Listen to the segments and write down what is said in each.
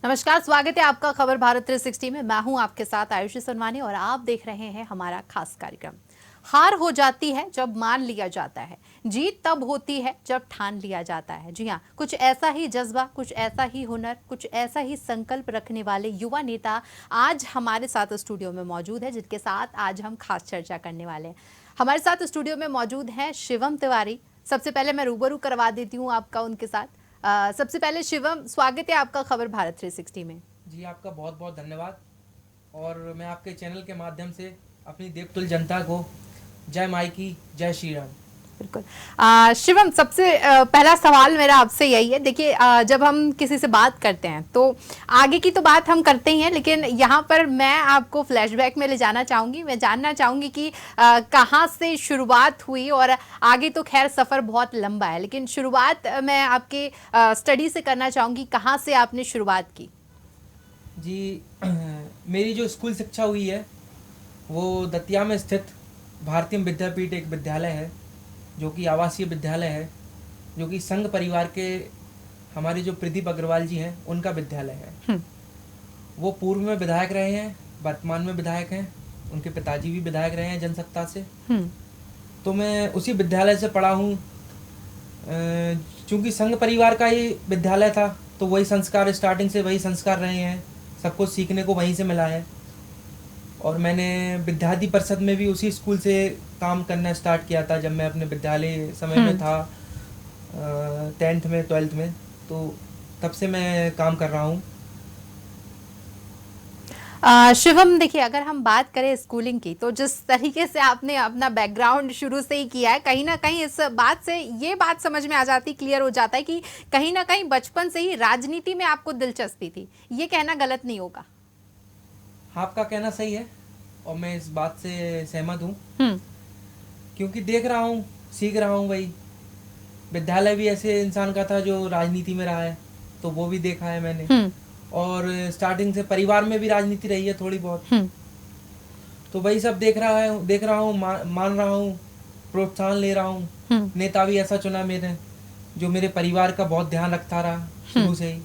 नमस्कार, स्वागत है आपका खबर भारत 360 में। मैं हूं आपके साथ आयुषी सनवानी और आप देख रहे हैं हमारा खास कार्यक्रम। हार हो जाती है जब मान लिया जाता है, जीत तब होती है जब ठान लिया जाता है। जी हाँ, कुछ ऐसा ही जज्बा, कुछ ऐसा ही हुनर, कुछ ऐसा ही संकल्प रखने वाले युवा नेता आज हमारे साथ स्टूडियो में मौजूद है, जिनके साथ आज हम खास चर्चा करने वाले हैं। हमारे साथ स्टूडियो में मौजूद हैं शिवम तिवारी। सबसे पहले मैं रूबरू करवा देती हूँ आपका उनके साथ। सबसे पहले शिवम, स्वागत है आपका खबर भारत 360 में। जी, आपका बहुत बहुत धन्यवाद। और मैं आपके चैनल के माध्यम से अपनी देवतुल्य जनता को जय माई की, जय श्री राम। बिल्कुल। शिवम, सबसे पहला सवाल मेरा आपसे यही है। देखिए, जब हम किसी से बात करते हैं तो आगे की तो बात हम करते ही हैं, लेकिन यहाँ पर मैं आपको फ्लैशबैक में ले जाना चाहूँगी। मैं जानना चाहूँगी कि कहाँ से शुरुआत हुई, और आगे तो खैर सफ़र बहुत लंबा है, लेकिन शुरुआत मैं आपके स्टडी से करना चाहूँगी। कहाँ से आपने शुरुआत की? जी, मेरी जो स्कूल शिक्षा हुई है वो दतिया में स्थित भारतीय विद्यापीठ एक विद्यालय है, जो कि आवासीय विद्यालय है, जो कि संघ परिवार के हमारे जो प्रदीप अग्रवाल जी हैं उनका विद्यालय है। वो पूर्व में विधायक रहे हैं, वर्तमान में विधायक हैं। उनके पिताजी भी विधायक रहे हैं जनसत्ता से। तो मैं उसी विद्यालय से पढ़ा हूँ। चूँकि संघ परिवार का ही विद्यालय था तो वही संस्कार, स्टार्टिंग से वही संस्कार रहे हैं, सब कुछ सीखने को वहीं से मिला है। और मैंने विद्यार्थी परिषद में भी उसी स्कूल से काम करना स्टार्ट किया था जब मैं अपने विद्यालय समय में था, 10th में 12th में। तो तब से मैं काम कर रहा हूँ। शिवम, देखिए, अगर हम बात करें स्कूलिंग की, तो जिस तरीके से आपने अपना बैकग्राउंड शुरू से ही किया है, कहीं ना कहीं इस बात से ये बात समझ में आ जाती, क्लियर हो जाता है कि कहीं ना कहीं बचपन से ही राजनीति में आपको दिलचस्पी थी। ये कहना गलत नहीं होगा? आपका कहना सही है और मैं इस बात से सहमत हूँ, हम्म। क्योंकि देख रहा हूँ, सीख रहा हूँ। भाई, विद्यालय भी ऐसे इंसान का था जो राजनीति में रहा है, तो वो भी देखा है मैंने। हम्म। और स्टार्टिंग से परिवार में भी राजनीति रही है थोड़ी बहुत। हम्म। तो वही सब देख रहा हूँ, मान रहा हूँ, प्रोत्साहन ले रहा हूँ। हम्म। नेता भी ऐसा चुना मैंने जो मेरे परिवार का बहुत ध्यान रखता रहा शुरू से ही।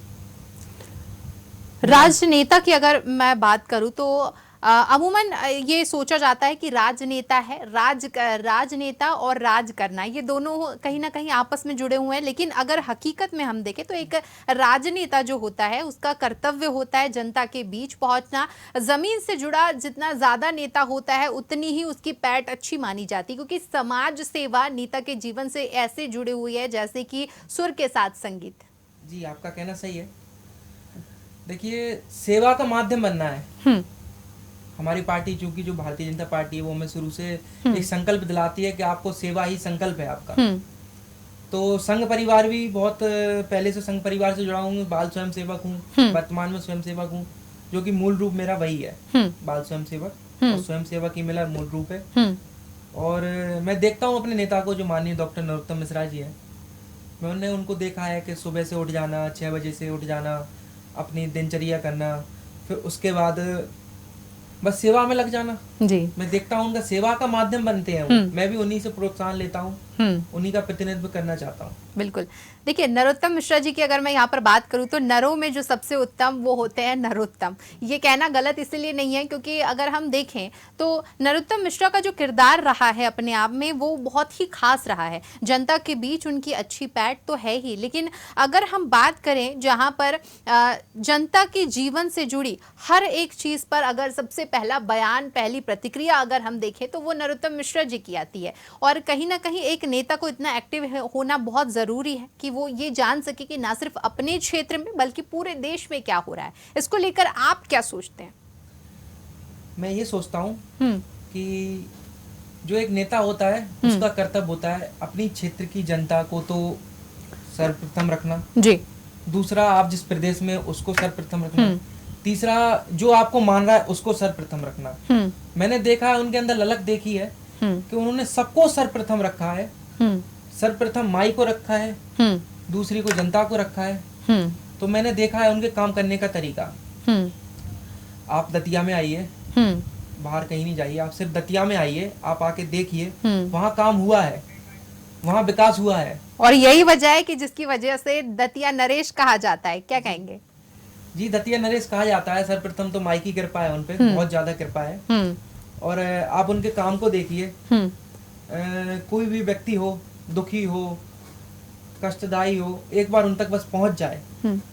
राजनेता की अगर मैं बात करूं तो अमूमन ये सोचा जाता है कि राजनेता है, राजनेता और राज करना, ये दोनों कहीं ना कहीं आपस में जुड़े हुए हैं। लेकिन अगर हकीकत में हम देखें तो एक राजनेता जो होता है उसका कर्तव्य होता है जनता के बीच पहुंचना। जमीन से जुड़ा जितना ज्यादा नेता होता है उतनी ही उसकी पैठ अच्छी मानी जाती है, क्योंकि समाज सेवा नेता के जीवन से ऐसे जुड़े हुई है जैसे कि सुर के साथ संगीत। जी, आपका कहना सही है। देखिए, सेवा का माध्यम बनना है। हम्म। हमारी पार्टी, चूंकि जो भारतीय जनता पार्टी है, वो हमें शुरू से हम्म। एक संकल्प दिलाती है कि आपको सेवा ही संकल्प है आपका। हम्म। तो संघ परिवार भी बहुत पहले से संघ परिवार से जुड़ा हूँ। बाल स्वयं सेवक हूँ, वर्तमान में स्वयं सेवक हूँ, जो कि मूल रूप मेरा वही है, बाल स्वयं सेवक। और स्वयं सेवक ही मेरा मूल रूप है। और मैं देखता हूँ अपने नेता को, जो माननीय डॉक्टर नरोत्तम मिश्रा जी हैं। मैंने उनको देखा है कि सुबह से उठ जाना, 6 बजे से उठ जाना, अपनी दिनचर्या करना, फिर उसके बाद बस सेवा में लग जाना। जी। मैं देखता हूँ उनका सेवा का माध्यम बनते हैं वो। मैं भी उन्हीं से प्रोत्साहन लेता हूँ, उन्हीं का प्रतिनिधित्व करना चाहता हूँ। बिल्कुल। देखिए, नरोत्तम मिश्रा जी की अगर मैं यहाँ पर बात करूँ तो नरों में जो सबसे उत्तम वो होते हैं नरोत्तम। ये कहना गलत इसलिए नहीं है क्योंकि अगर हम देखें तो नरोत्तम मिश्रा का जो किरदार रहा है अपने आप में वो बहुत ही खास रहा है। जनता के बीच उनकी अच्छी पैठ तो है ही, लेकिन अगर हम बात करें जहाँ पर जनता के जीवन से जुड़ी हर एक चीज़ पर अगर सबसे पहला बयान, पहली प्रतिक्रिया अगर हम देखें तो वो नरोत्तम मिश्रा जी की आती है। और कहीं ना कहीं एक नेता को इतना एक्टिव होना बहुत ज़रूरी है कि वो ये जान सके कि ना सिर्फ अपने क्षेत्र में बल्कि पूरे देश में क्या हो रहा है। इसको लेकर आप क्या सोचते हैं? मैं ये सोचता हूँ कि जो एक नेता होता है उसका कर्तव्य होता है अपनी क्षेत्र की जनता को तो सर्वप्रथम रखना जी। दूसरा, आप जिस प्रदेश में उसको सर्वप्रथम रखना। तीसरा, जो आपको मान रहा है उसको सर्वप्रथम रखना। मैंने देखा है, उनके अंदर ललक देखी है कि उन्होंने सबको सर्वप्रथम रखा है। सर्वप्रथम माई को रखा है, दूसरी को जनता को रखा है। तो मैंने देखा है उनके काम करने का तरीका। आप दतिया में आइए, बाहर कहीं नहीं जाइए, आप सिर्फ दतिया में आइए, आप आके देखिए, वहाँ काम हुआ है, वहाँ विकास हुआ है। और यही वजह है कि जिसकी वजह से दतिया नरेश कहा जाता है। क्या कहेंगे? जी, दतिया नरेश कहा जाता है। सर्वप्रथम तो माई की कृपा है उन पे, बहुत ज्यादा कृपा है। और आप उनके काम को देखिए, कोई भी व्यक्ति हो, दुखी हो, कष्टदायी हो, एक बार उन तक बस पहुंच जाए,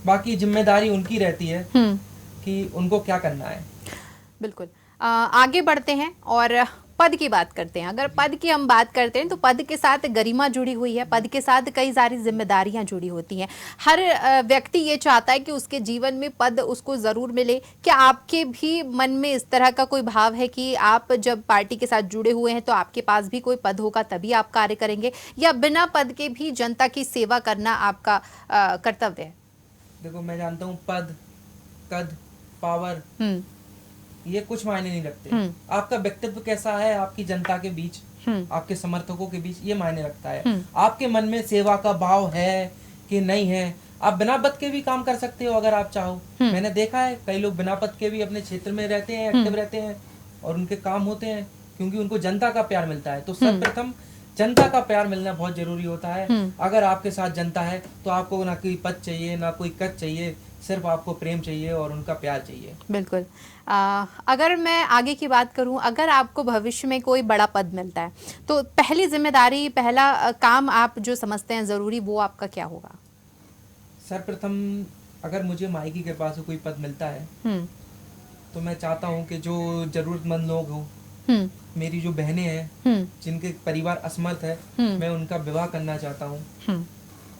बाकी जिम्मेदारी उनकी रहती है कि उनको क्या करना है। बिल्कुल। आगे बढ़ते हैं और पद की बात करते हैं। अगर पद की हम बात करते हैं तो पद के साथ गरिमा जुड़ी हुई है, पद के साथ कई सारी जिम्मेदारियां जुड़ी होती हैं। हर व्यक्ति ये चाहता है कि उसके जीवन में पद उसको जरूर मिले। क्या आपके भी मन में इस तरह का कोई भाव है कि आप जब पार्टी के साथ जुड़े हुए हैं तो आपके पास भी कोई पद होगा तभी आप कार्य करेंगे, या बिना पद के भी जनता की सेवा करना आपका कर्तव्य है? देखो, मैं जानता हूँ पद, कद, पावर ये कुछ मायने नहीं रखते। आपका व्यक्तित्व कैसा है आपकी जनता के बीच, आपके समर्थकों के बीच, ये मायने रखता है। आपके मन में सेवा का भाव है कि नहीं है। आप बिना पद के भी काम कर सकते हो अगर आप चाहो। मैंने देखा है कई लोग बिना पद के भी अपने क्षेत्र में रहते हैं, एक्टिव रहते हैं और उनके काम होते हैं क्योंकि उनको जनता का प्यार मिलता है। तो सर्वप्रथम जनता का प्यार मिलना बहुत जरूरी होता है। अगर आपके साथ जनता है तो आपको ना कोई पद चाहिए, ना कोई कद चाहिए, सिर्फ आपको प्रेम चाहिए और उनका प्यार चाहिए। बिल्कुल। अगर मैं आगे की बात करूं, अगर आपको भविष्य में कोई बड़ा पद मिलता है तो पहली जिम्मेदारी, पहला काम आप जो समझते हैं जरूरी, वो आपका क्या होगा? सर्वप्रथम अगर मुझे माई की कृपा से कोई पद मिलता है तो मैं चाहता हूं कि जो जरूरतमंद लोग हों, मेरी जो बहनें हैं जिनके परिवार असमर्थ है, मैं उनका विवाह करना चाहता हूं।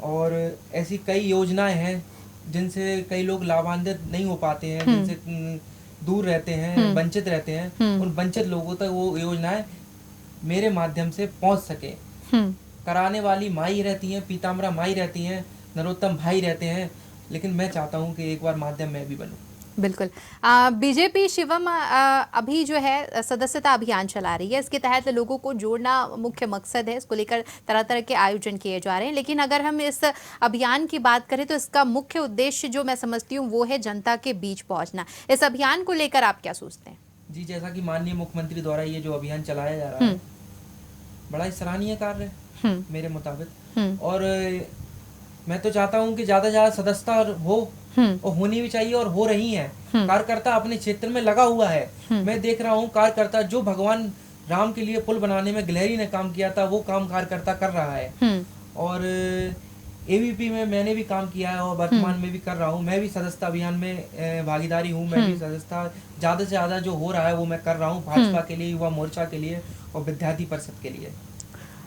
और ऐसी कई योजनाएं हैं जिनसे कई लोग लाभान्वित नहीं हो पाते हैं, जिनसे दूर रहते हैं, वंचित रहते हैं। उन वंचित लोगों तक वो योजनाएं मेरे माध्यम से पहुंच सके। कराने वाली माई रहती हैं, पीताम्बरा माई रहती हैं, नरोत्तम भाई रहते हैं, लेकिन मैं चाहता हूं कि एक बार माध्यम मैं भी बनूं। बिल्कुल। बीजेपी शिवम अभी जो है सदस्यता अभियान चला रही है। इसके तहत लोगों को जोड़ना मुख्य मकसद है। इसको लेकर तरह तरह के आयोजन किए जा रहे हैं। लेकिन अगर हम इस अभियान की बात करें तो इसका मुख्य उद्देश्य जो मैं समझती हूँ वो है जनता के बीच पहुंचना। इस अभियान को लेकर आप क्या सोचते हैं? जी, जैसा कि माननीय मुख्यमंत्री द्वारा ये जो अभियान चलाया जा रहा है, बड़ा ही सराहनीय कार्य है मेरे मुताबिक। और मैं तो चाहता हूँ कि ज्यादा से ज्यादा सदस्यता हो और होनी भी चाहिए, और हो रही है। कार्यकर्ता अपने क्षेत्र में लगा हुआ है। मैं देख रहा हूँ कार्यकर्ता जो भगवान राम के लिए पुल बनाने में गिलहरी ने काम किया था, वो काम कार्यकर्ता कर रहा है। और एबीपी में मैंने भी काम किया है और वर्तमान में भी कर रहा हूँ। मैं भी सदस्यता अभियान में भागीदारी हूँ। मैं भी सदस्यता ज्यादा से ज्यादा जो हो रहा है वो मैं कर रहा हूँ, भाजपा के लिए, युवा मोर्चा के लिए और विद्यार्थी परिषद के लिए।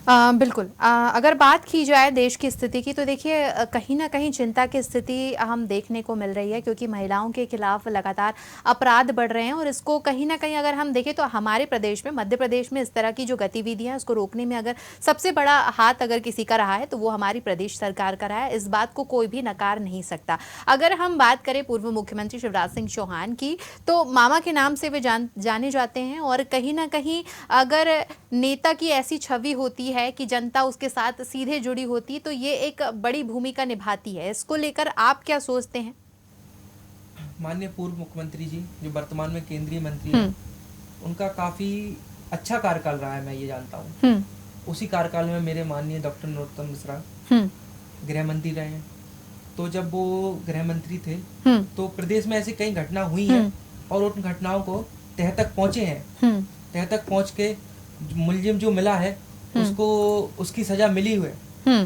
बिल्कुल। अगर बात की जाए देश की स्थिति की तो देखिए कहीं ना कहीं चिंता की स्थिति हम देखने को मिल रही है, क्योंकि महिलाओं के खिलाफ लगातार अपराध बढ़ रहे हैं। और इसको कहीं ना कहीं अगर हम देखें तो हमारे प्रदेश में, मध्य प्रदेश में इस तरह की जो गतिविधियां हैं उसको रोकने में अगर सबसे बड़ा हाथ अगर किसी का रहा है तो वो हमारी प्रदेश सरकार का रहा है। इस बात को कोई भी नकार नहीं सकता। अगर हम बात करें पूर्व मुख्यमंत्री शिवराज सिंह चौहान की, तो मामा के नाम से वे जाने जाते हैं। और कहीं ना कहीं अगर नेता की ऐसी छवि होती है कि जनता उसके साथ सीधे जुड़ी होती है तो ये एक बड़ी भूमिका निभाती है। इसको लेकर आप क्या सोचते हैं? माननीय पूर्व मुख्यमंत्री जी जो वर्तमान में केंद्रीय मंत्री हैं, उनका काफी अच्छा कार्यकाल रहा है, मैं ये जानता हूँ। उसी कार्यकाल में मेरे माननीय डॉक्टर नरोत्तम मिश्रा गृह मंत्री रहे हैं। तो जब वो गृह मंत्री थे तो प्रदेश में ऐसी कई घटना हुई हैं और उन घटनाओं को तह तक पहुंचे हैं। तह तक पहुंच के मुलजिम जो मिला है उसको उसकी सजा मिली हुई है।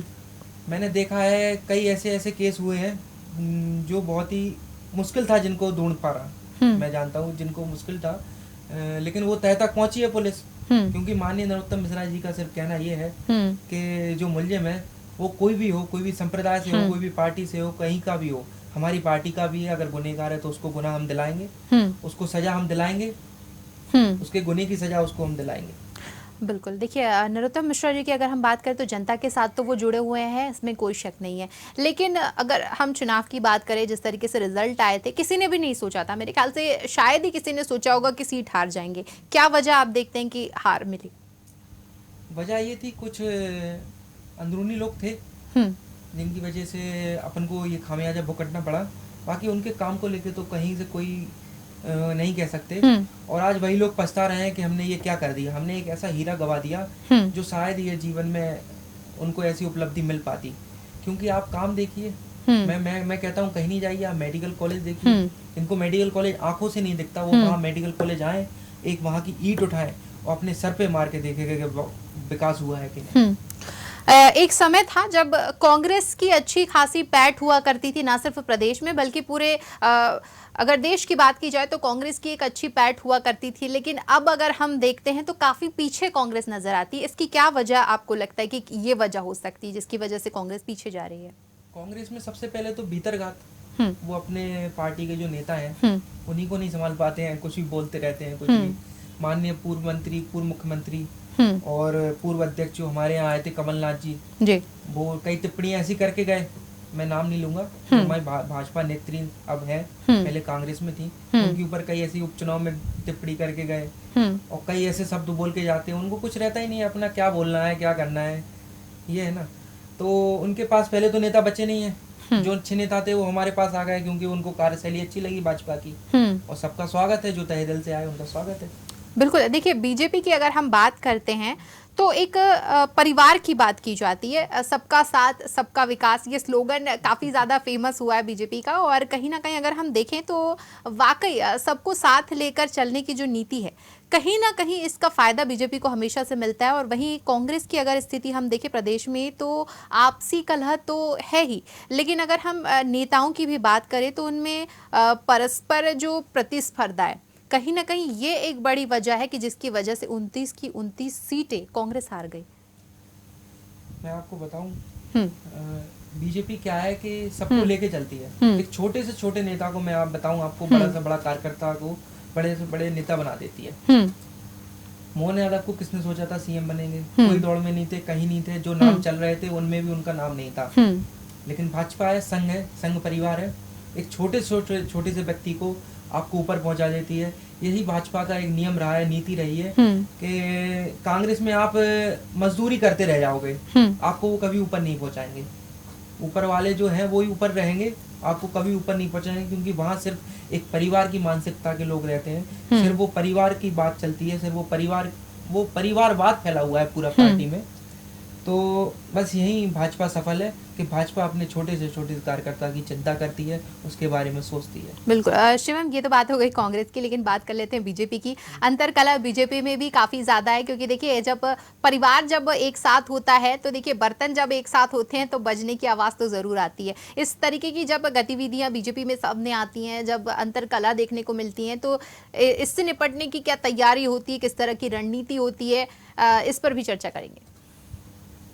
मैंने देखा है कई ऐसे केस हुए हैं जो बहुत ही मुश्किल था जिनको ढूंढ पा रहा। मैं जानता हूँ जिनको मुश्किल था, लेकिन वो तह तक पहुंची है पुलिस। क्योंकि माननीय नरोत्तम मिश्रा जी का सिर्फ कहना ये है कि जो मुलजिम है वो कोई भी हो, कोई भी संप्रदाय से हो, कोई भी पार्टी से हो, कहीं का भी हो, हमारी पार्टी का भी है, अगर गुनहगार है तो उसको गुनाह हम दिलाएंगे, उसको सजा हम दिलाएंगे, उसके गुने की सजा उसको हम दिलाएंगे। बिल्कुल। देखिए नरोत्तम मिश्रा जी की अगर हम बात करें तो जनता के साथ तो वो जुड़े हुए हैं, इसमें कोई शक नहीं है। लेकिन अगर हम चुनाव की बात करें, जिस तरीके से रिजल्ट आए थे, किसी ने भी नहीं सोचा था, मेरे ख्याल से शायद ही किसी ने सोचा होगा कि सीट हार जाएंगे। क्या वजह आप देखते हैं कि हार मिली? वजह ये थी कुछ अंदरूनी लोग थे जिनकी वजह से अपन को ये खामियाजा भुगतना पड़ा। बाकी उनके काम को लेके तो कहीं से कोई नहीं कह सकते। और आज वही लोग पछता रहे हैं कि हमने ये क्या कर दिया, हमने एक ऐसा हीरा गवा दिया जो शायद ये जीवन में उनको ऐसी उपलब्धि मिल पाती। क्योंकि आप काम देखिए, मैं कहता हूँ कहीं नहीं जाइए, आप मेडिकल कॉलेज देखिए, इनको मेडिकल कॉलेज आंखों से नहीं दिखता, वो वहाँ मेडिकल कॉलेज आए, एक वहाँ की ईंट उठाए और अपने सर पे मार के देखेगा कि विकास हुआ है कि नहीं। एक समय था जब कांग्रेस की अच्छी खासी पैठ हुआ करती थी, ना सिर्फ प्रदेश में बल्कि पूरे अगर देश की बात की जाए तो कांग्रेस की एक अच्छी पैठ हुआ करती थी। लेकिन अब अगर हम देखते हैं तो काफी पीछे कांग्रेस नजर आती है। इसकी क्या वजह आपको लगता है कि ये वजह हो सकती है जिसकी वजह से कांग्रेस पीछे जा रही है? कांग्रेस में सबसे पहले तो भीतरघात, वो अपने पार्टी के जो नेता हैं उन्हीं को नहीं संभाल पाते हैं, कुछ भी बोलते रहते हैं, कुछ भी। माननीय पूर्व मंत्री, पूर्व मुख्यमंत्री और पूर्व अध्यक्ष जो हमारे यहाँ आए थे, कमलनाथ जी, वो कई टिप्पणियां ऐसी करके गए, मैं नाम नहीं लूंगा, हमारी भाजपा नेत्री अब है, पहले कांग्रेस में थी, उनके ऊपर कई ऐसी उपचुनाव में टिप्पणी करके गए और कई ऐसे शब्द बोल के जाते हैं, उनको कुछ रहता ही नहीं है अपना क्या बोलना है, क्या करना है, ये है ना। तो उनके पास पहले तो नेता बचे नहीं है, जो अच्छे नेता थे वो हमारे पास आ गए क्योंकि उनको कार्यशैली अच्छी लगी भाजपा की, और सबका स्वागत है, जो तहे दिल से आए उनका स्वागत है। बिल्कुल। देखिए, बीजेपी की अगर हम बात करते हैं तो एक परिवार की बात की जाती है, सबका साथ सबका विकास, ये स्लोगन काफ़ी ज़्यादा फेमस हुआ है बीजेपी का। और कहीं ना कहीं अगर हम देखें तो वाकई सबको साथ लेकर चलने की जो नीति है, कहीं ना कहीं इसका फ़ायदा बीजेपी को हमेशा से मिलता है। और वहीं कांग्रेस की अगर स्थिति हम देखें प्रदेश में तो आपसी कलह तो है ही, लेकिन अगर हम नेताओं की भी बात करें तो उनमें परस्पर जो प्रतिस्पर्धा है, कहीं ना कहीं ये एक बड़ी वजह है कि जिसकी वजह से 29 की 29 सीटें कांग्रेस हार गई। मैं आपको बताऊं, बीजेपी क्या है कि सबको लेके चलती है। एक छोटे से छोटे नेता को मैं बताऊं आपको, बड़ा से बड़ा कार्यकर्ता को बड़े से बड़े नेता बना देती है। मोहन यादव को किसने सोचा था सीएम बनेंगे? कोई दौड़ में नहीं थे, कहीं नहीं थे, जो नाम चल रहे थे उनमें भी उनका नाम नहीं था। लेकिन भाजपा है, संघ परिवार है, एक छोटे से व्यक्ति को आपको ऊपर पहुंचा देती है। यही भाजपा का एक नियम रहा है, नीति रही है कि कांग्रेस में आप मजदूरी करते रह जाओगे, आपको वो कभी ऊपर नहीं पहुंचाएंगे। ऊपर वाले जो हैं वो ही ऊपर रहेंगे, आपको कभी ऊपर नहीं पहुंचाएंगे, क्योंकि वहां सिर्फ एक परिवार की मानसिकता के लोग रहते हैं, सिर्फ वो परिवार की बात चलती है, सिर्फ वो परिवारवाद फैला हुआ है पूरा पार्टी में। तो बस यही भाजपा सफल है कि भाजपा अपने छोटे से छोटे कार्यकर्ता की चिंता करती है, उसके बारे में सोचती है। बिल्कुल। शिवम, ये तो बात हो गई कांग्रेस की, लेकिन बात कर लेते हैं बीजेपी की। अंतरकलह बीजेपी में भी काफी ज्यादा है, क्योंकि देखिए जब परिवार जब एक साथ होता है तो देखिए बर्तन जब एक साथ होते हैं तो बजने की आवाज तो जरूर आती है। इस तरीके की जब गतिविधियां बीजेपी में सामने आती हैं, जब अंतरकलह देखने को मिलती हैं, तो इससे निपटने की क्या तैयारी होती है, किस तरह की रणनीति होती है, इस पर भी चर्चा करेंगे।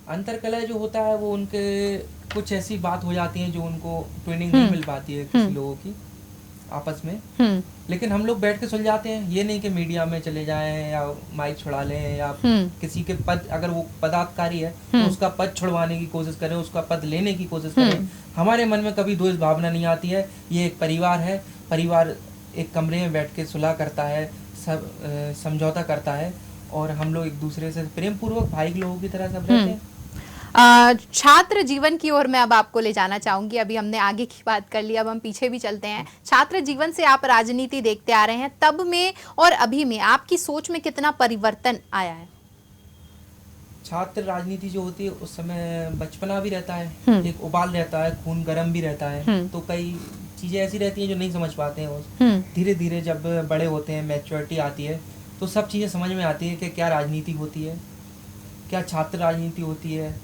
अंतरकलह जो होता है वो उनके कुछ ऐसी बात हो जाती है जो उनको ट्रेनिंग नहीं मिल पाती है किसी लोगों की आपस में, लेकिन हम लोग बैठ के सुलझाते हैं। ये नहीं कि मीडिया में चले जाएं या माइक छुड़ा लें या किसी के पद, अगर वो पदाधिकारी है तो उसका पद छुड़वाने की कोशिश करें, उसका पद लेने की कोशिश करें। हमारे मन में कभी द्वेष भावना नहीं आती है। ये एक परिवार है, परिवार एक कमरे में बैठ के सुलह करता है, सब समझौता करता है, और हम लोग एक दूसरे से प्रेम पूर्वक भाई लोगों की तरह सब रहते हैं। छात्र जीवन की ओर मैं अब आपको ले जाना चाहूंगी। अभी हमने आगे की बात कर ली, अब हम पीछे भी चलते हैं। छात्र जीवन से आप राजनीति देखते आ रहे हैं, तब में और अभी में आपकी सोच में कितना परिवर्तन आया है? छात्र राजनीति जो होती है उस समय बचपना भी रहता है, एक उबाल रहता है, खून गर्म भी रहता है, तो कई चीजें ऐसी रहती हैं जो नहीं समझ पाते हैं। धीरे धीरे जब बड़े होते हैं, मैच्योरिटी आती है, तो सब चीजें समझ में आती है कि क्या राजनीति होती है, क्या छात्र राजनीति होती है,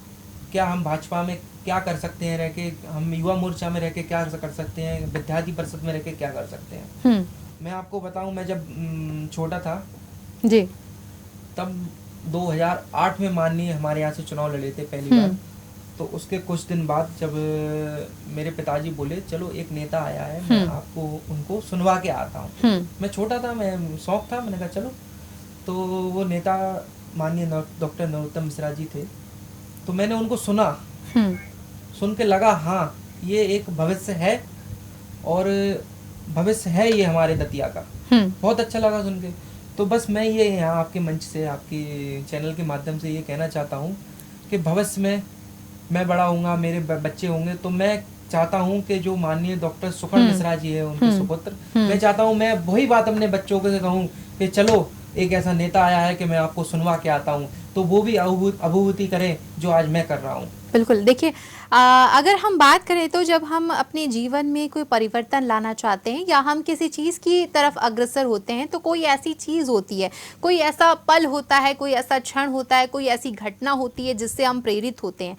क्या हम भाजपा में क्या कर सकते हैं रह के, हम युवा मोर्चा में रह के क्या कर सकते हैं, विद्यार्थी परिषद में रह के क्या कर सकते हैं। मैं आपको बताऊं, मैं जब छोटा था जी, तब 2008 में माननीय हमारे यहाँ से चुनाव लड़े थे पहली बार। तो उसके कुछ दिन बाद जब मेरे पिताजी बोले चलो एक नेता आया है, मैं आपको उनको सुनवा के आता हूँ। मैं छोटा था, मैं शौक था, मैंने कहा चलो। तो वो नेता माननीय डॉक्टर नरोत्तम मिश्रा जी थे। तो मैंने उनको सुना, सुन के लगा हाँ ये एक भविष्य है, और भविष्य है ये हमारे दतिया का। बहुत अच्छा लगा सुन के। तो बस मैं ये यहाँ आपके मंच से, आपके चैनल के माध्यम से ये कहना चाहता हूँ कि भविष्य में मैं बड़ा होऊंगा, मेरे बच्चे होंगे, तो मैं चाहता हूँ कि जो माननीय डॉक्टर सुखन मिश्रा जी है, उनके सुपुत्र, मैं चाहता हूँ मैं वही बात अपने बच्चों को कहूँ कि चलो एक ऐसा नेता आया है कि मैं आपको सुनवा के आता हूँ, तो वो भी अभिभूति करें जो आज मैं कर रहा हूँ। बिल्कुल। देखिए अगर हम बात करें तो जब हम अपने जीवन में कोई परिवर्तन लाना चाहते हैं या हम किसी चीज़ की तरफ अग्रसर होते हैं तो कोई ऐसी चीज़ होती है, कोई ऐसा पल होता है, कोई ऐसा क्षण होता है, कोई ऐसी घटना होती है जिससे हम प्रेरित होते हैं।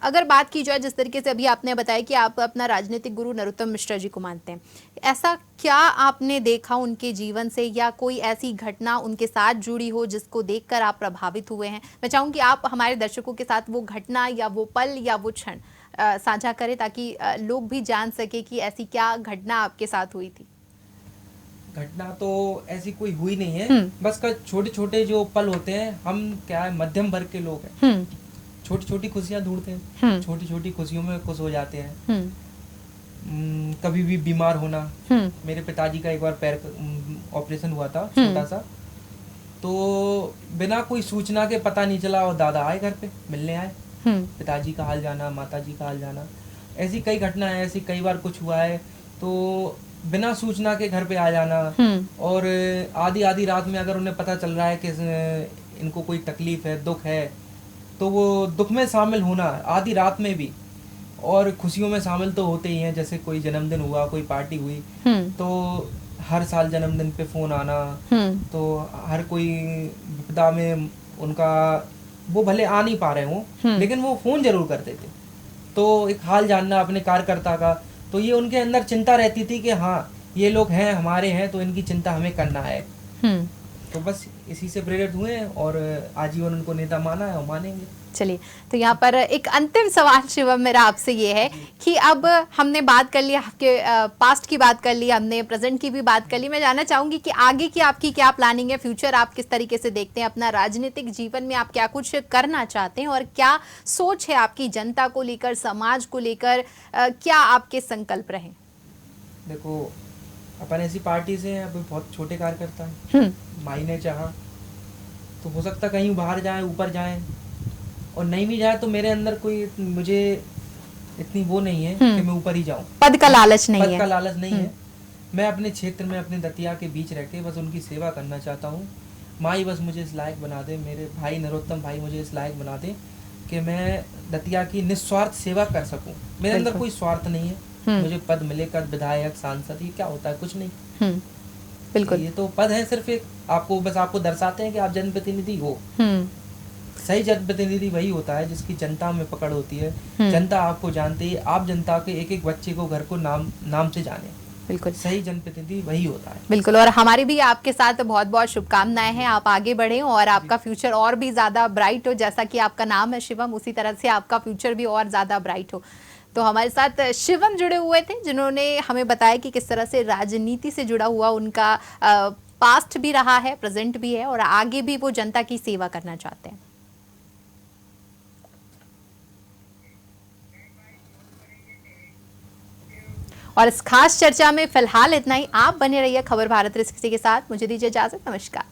अगर बात की जाए जिस तरीके से अभी आपने बताया कि आप अपना राजनीतिक गुरु नरोत्तम मिश्रा जी को मानते हैं, ऐसा क्या आपने देखा उनके जीवन से या कोई ऐसी घटना उनके साथ जुड़ी हो जिसको देखकर आप प्रभावित हुए हैं? मैं चाहूँगी आप हमारे दर्शकों के साथ वो घटना या वो पल या वो क्षण साझा करें ताकि लोग भी जान सके कि ऐसी क्या घटना आपके साथ हुई थी। घटना तो ऐसी कोई हुई नहीं है, बस का छोटे छोटे जो पल होते हैं, हम क्या है मध्यम वर्ग के लोग हैं, छोटी छोटी खुशियां ढूंढते हैं, छोटी छोटी खुशियों में खुश हो जाते हैं। कभी भी बीमार होना, मेरे पिताजी का एक बार पैर ऑपरेशन हुआ था छोटा सा, तो बिना कोई सूचना के पता नहीं चला और दादा आए घर पे मिलने आए, पिताजी का हाल जाना, माताजी का हाल जाना, ऐसी कई घटना है, ऐसी कई बार कुछ हुआ है तो बिना सूचना के घर पे आ जाना। और आधी आधी रात में अगर उन्हें पता चल रहा है कि इनको कोई तकलीफ है, दुख है, तो वो दुख में शामिल होना आधी रात में भी, और खुशियों में शामिल तो होते ही हैं, जैसे कोई जन्मदिन हुआ, कोई पार्टी हुई, तो हर साल जन्मदिन पे फोन आना, तो हर कोई विपदा में उनका, वो भले आ नहीं पा रहे हों लेकिन वो फोन जरूर करते थे, तो एक हाल जानना अपने कार्यकर्ता का, तो ये उनके अंदर चिंता रहती थी कि हाँ ये लोग हैं, हमारे हैं, तो इनकी चिंता हमें करना है। तो बस इसी से प्रेरित हुए हैं और आजीवन उनको नेता माना है और मानेंगे। चलिए, तो यहाँ पर एक अंतिम सवाल शिवम मेरा आपसे ये है कि अब हमने बात कर लिया, आपके पास्ट की बात कर ली, हमने प्रेजेंट की भी बात कर ली, मैं जानना चाहूंगी कि आगे की आपकी क्या प्लानिंग है, फ्यूचर आप किस तरीके से देखते हैं, अपना राजनीतिक जीवन में आप क्या कुछ करना चाहते हैं और क्या सोच है आपकी जनता को लेकर, समाज को लेकर, क्या आपके संकल्प रहे? देखो, अपन ऐसी पार्टी से अभी बहुत छोटे कार्यकर्ता हैं, माई ने चाहा तो हो सकता कहीं बाहर जाए, ऊपर जाए, और नहीं भी जाए तो मेरे अंदर कोई, मुझे इतनी वो नहीं है कि मैं ऊपर ही जाऊं, पद का लालच नहीं है, पद का लालच नहीं है। मैं अपने क्षेत्र में, अपने दतिया के बीच रह के बस उनकी सेवा करना चाहता हूँ। माई बस मुझे इस लायक बना दे, मेरे भाई नरोत्तम भाई मुझे इस लायक बना दे कि मैं दतिया की निस्वार्थ सेवा कर सकूं। मेरे अंदर कोई स्वार्थ नहीं है, मुझे पद मिलेगा, विधायक, सांसद, ये क्या होता है, कुछ नहीं। बिल्कुल, ये तो पद है सिर्फ एक, आपको बस आपको दर्शाते हैं कि आप जनप्रतिनिधि हो। सही जनप्रतिनिधि वही होता है जिसकी जनता में पकड़ होती है, जनता आपको जानती है, आप जनता के एक एक बच्चे को, घर को नाम से जाने। बिल्कुल, सही जनप्रतिनिधि वही होता है। बिल्कुल, और हमारी भी आपके साथ बहुत बहुत शुभकामनाएं हैं, आप आगे बढ़ें और आपका फ्यूचर और भी ज्यादा ब्राइट हो, जैसा कि आपका नाम है शिवम, उसी तरह से आपका फ्यूचर भी और ज्यादा ब्राइट हो। तो हमारे साथ शिवम जुड़े हुए थे जिन्होंने हमें बताया कि किस तरह से राजनीति से जुड़ा हुआ उनका पास्ट भी रहा है, प्रेजेंट भी है और आगे भी वो जनता की सेवा करना चाहते हैं। और इस खास चर्चा में फिलहाल इतना ही। आप बने रहिए खबर भारत 360 के साथ। मुझे दीजिए इजाजत, नमस्कार।